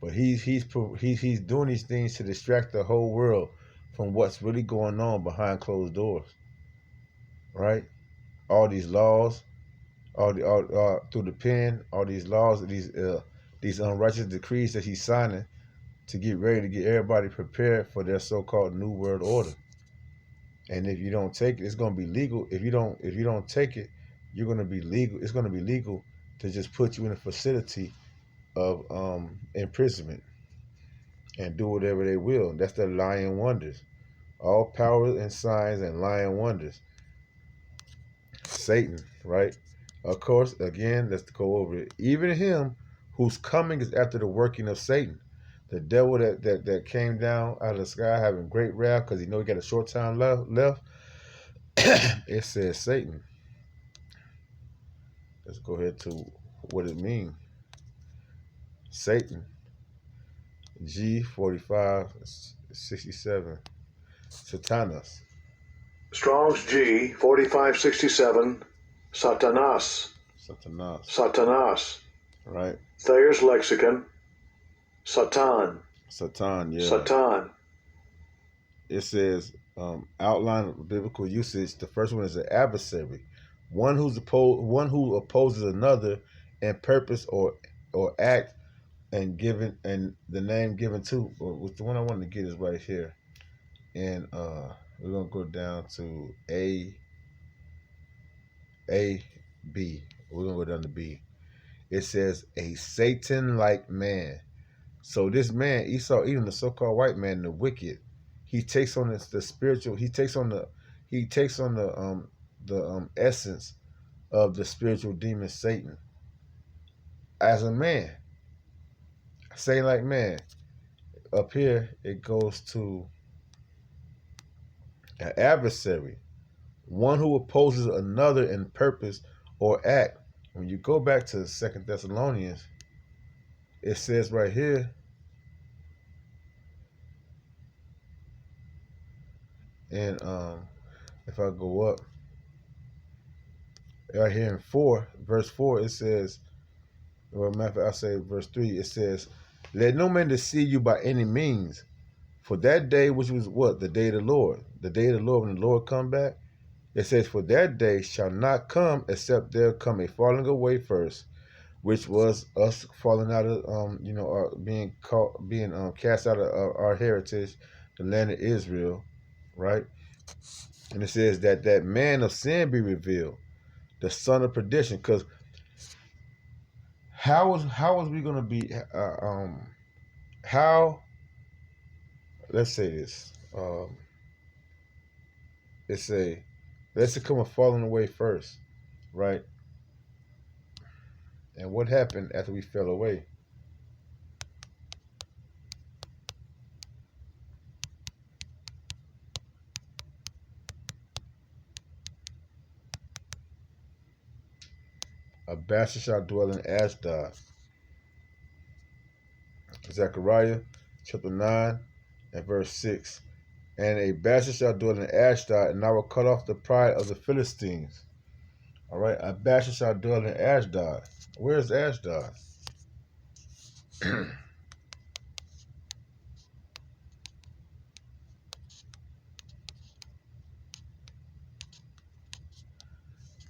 but he's doing these things to distract the whole world from what's really going on behind closed doors. Right? All these laws, all through the pen, all these laws, these unrighteous decrees that he's signing to get ready to get everybody prepared for their so-called New World Order. And if you don't take it, it's going to be legal. If you don't take it, you're going to be legal. It's going to be legal to just put you in a facility of imprisonment and do whatever they will. That's the lying wonders. All power and signs and lying wonders. Satan, right? Of course, again, let's go over it. Even him whose coming is after the working of Satan. The devil that came down out of the sky having great wrath because he know he got a short time left. It says Satan. Let's go ahead to what it means. Satan. G4567. Satanas. Strong's G 4567. Satanas. Satanas. Satanas. Right. Thayer's Lexicon. Satan. Satan, yeah. Satan. It says, outline of biblical usage. The first one is an adversary, one who opposes another in purpose or act, and given and the name given to. Which the one I wanted to get is right here, and we're gonna go down to B. We're gonna go down to B. It says a Satan-like man. So this man, Esau, even the so-called white man, the wicked, he takes on the spiritual. He takes on the essence of the spiritual demon Satan as a man. Say like man. Up here it goes to an adversary, one who opposes another in purpose or act. When you go back to 2 Thessalonians, it says right here, and if I go up, right here in 4, verse 4, it says, or matter of fact, I say verse 3, it says, let no man deceive you by any means, for that day, which was what? The day of the Lord. The day of the Lord, when the Lord come back, it says, for that day shall not come except there come a falling away first, which was us falling out of, being cast out of our heritage, the land of Israel, right? And it says that man of sin be revealed, the son of perdition. Because how is we going to be, let's say this, let's come a falling away first, right? And what happened after we fell away? A bastard shall dwell in Ashdod. Zechariah chapter 9 and verse 6. And a bastard shall dwell in Ashdod, and I will cut off the pride of the Philistines. All right, a bastard shall dwell in Ashdod. Where's Ashdod?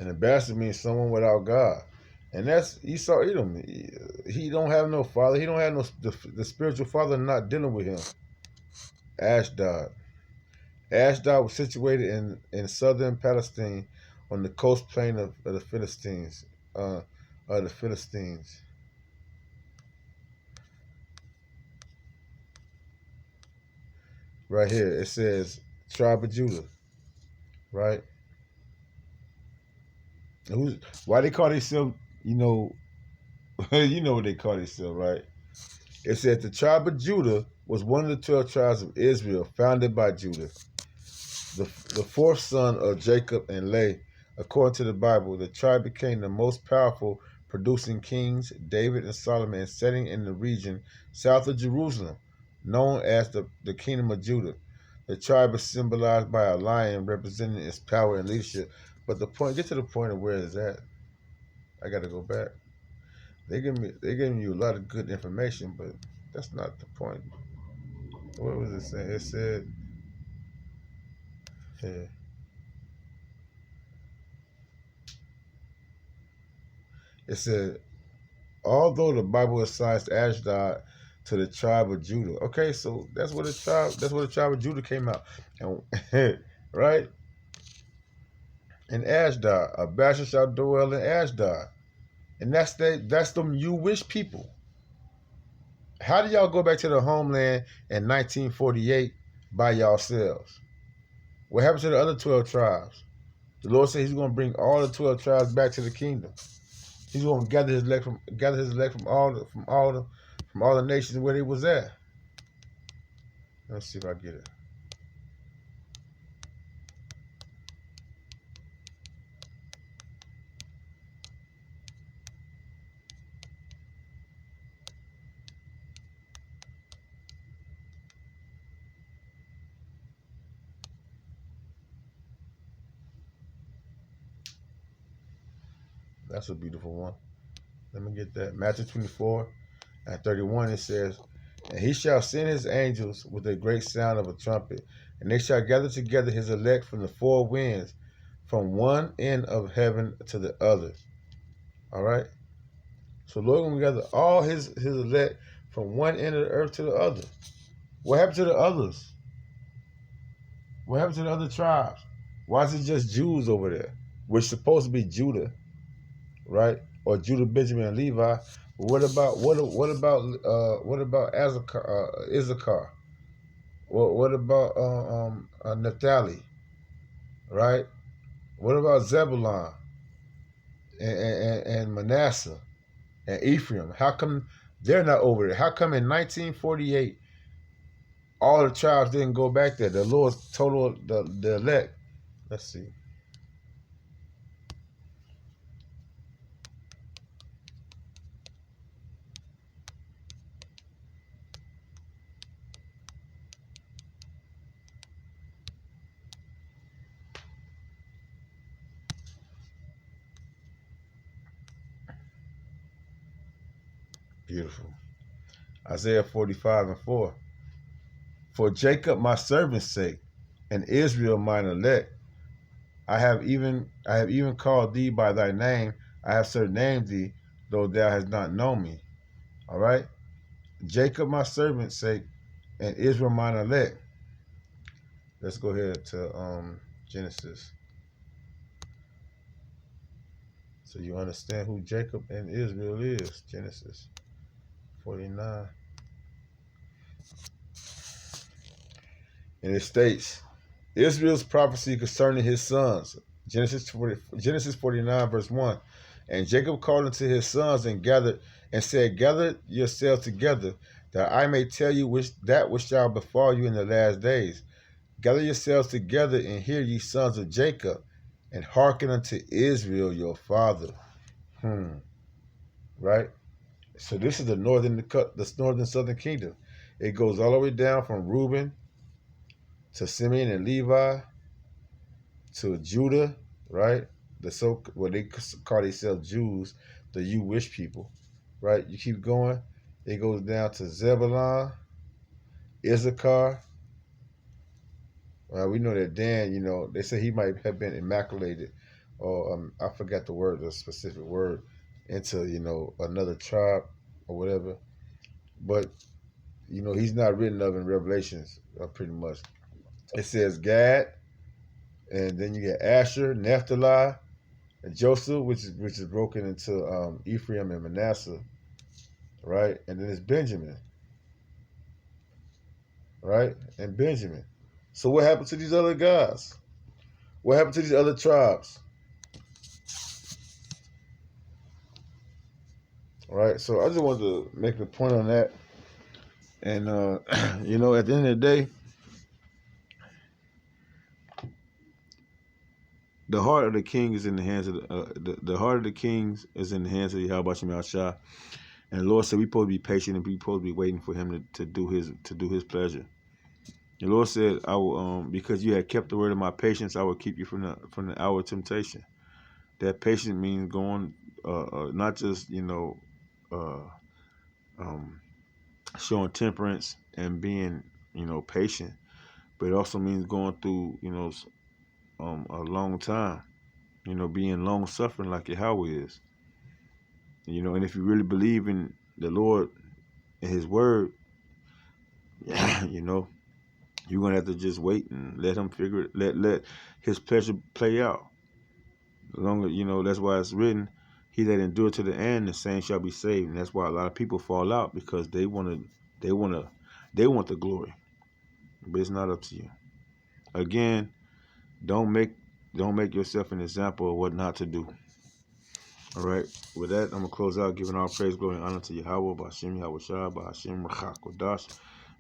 And a bastard means someone without God. And that's Esau Edom. He don't have no father. He don't have no the spiritual father not dealing with him. Ashdod. Ashdod was situated in southern Palestine on the coast plain of the Philistines. Right here it says tribe of Judah. Right? Why they call themselves, you know what they call themselves, right? It said the tribe of Judah was one of the 12 tribes of Israel founded by Judah, the fourth son of Jacob and Leah. According to the Bible, the tribe became the most powerful, producing kings, David and Solomon, setting in the region south of Jerusalem, known as the Kingdom of Judah. The tribe is symbolized by a lion representing its power and leadership. But get to the point of where it's at. I got to go back. They're giving you a lot of good information, but that's not the point. What was it saying? It said, yeah. It said, although the Bible assigns Ashdod to the tribe of Judah. Okay, so that's where the tribe of Judah came out. And right? In Ashdod. A bastard shall dwell in Ashdod. And that's them Jewish people. How did y'all go back to the homeland in 1948 by yourselves? What happened to the other 12 tribes? The Lord said he's going to bring all the 12 tribes back to the kingdom. He's going to gather his elect from all the nations where they was at. Let's see if I get it. That's a beautiful one. Let me get that. Matthew 24:31, it says, and he shall send his angels with a great sound of a trumpet, and they shall gather together his elect from the four winds, from one end of heaven to the other. All right? So Lord going to gather all his elect from one end of the earth to the other. What happened to the others? What happened to the other tribes? Why is it just Jews over there? We're supposed to be Judah, right? Or Judah, Benjamin, and Levi. But what about Issachar? What about Naphtali? Right? What about Zebulun and Manasseh and Ephraim? How come they're not over there? How come in 1948 all the tribes didn't go back there? The Lord told the elect. Let's see. Beautiful. Isaiah 45:4. For Jacob my servant's sake, and Israel mine elect, I have even called thee by thy name. I have surnamed thee, though thou hast not known me. All right? Jacob my servant's sake, and Israel mine elect. Let's go ahead to Genesis. So you understand who Jacob and Israel is. Genesis 49. And it states, Israel's prophecy concerning his sons. Genesis 49:1. And Jacob called unto his sons and said, gather yourselves together, that I may tell you that which shall befall you in the last days. Gather yourselves together and hear, ye sons of Jacob, and hearken unto Israel your father. Right? So this is the northern southern kingdom. It goes all the way down from Reuben to Simeon and Levi to Judah, right? What they call themselves Jews, the Jewish people, right? You keep going, it goes down to Zebulun, Issachar. We know that Dan, they say he might have been immaculated, or I forgot the specific word, into, you know, another tribe or whatever. But, you know, he's not written of in Revelations, pretty much. It says Gad, and then you get Asher, Naphtali, and Joseph, which is broken into Ephraim and Manasseh, right? And then it's Benjamin, right? And Benjamin. So what happened to these other guys? What happened to these other tribes? Right? So I just wanted to make a point on that. And, you know, at the end of the day, the heart of the king is in the hands of the heart of the kings is in the hands of Yahweh Shem Shah. And the Lord said we're supposed to be patient and we're supposed to be waiting for him to do his pleasure. The Lord said, I will because you had kept the word of my patience, I will keep you from the hour of temptation. That patience means going not just, you know, showing temperance and being, you know, patient, but it also means going through, you know, a long time, you know, being long suffering like Yahweh is, you know. And if you really believe in the Lord and His word, you know, you're gonna have to just wait and let Him figure it, let His pleasure play out. Longer, you know, that's why it's written, he that endure to the end, the same shall be saved. And that's why a lot of people fall out, because they want the glory, but it's not up to you. Again, don't make yourself an example of what not to do. All right. With that, I'm gonna close out, giving all praise, glory, and honor to Yahweh, Ba'ashem Yahweh Shah, Ba'ashem Rachak Kodash.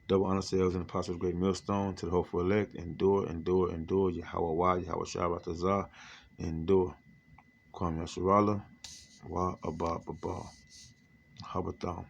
Double honor sales and apostles, great millstone, to the hopeful elect. Endure, endure, endure. Yahweh Wa, Yahweh Shah, Batazah. Endure. Kwame Yasharala. Wa Abba Baba. Habatham.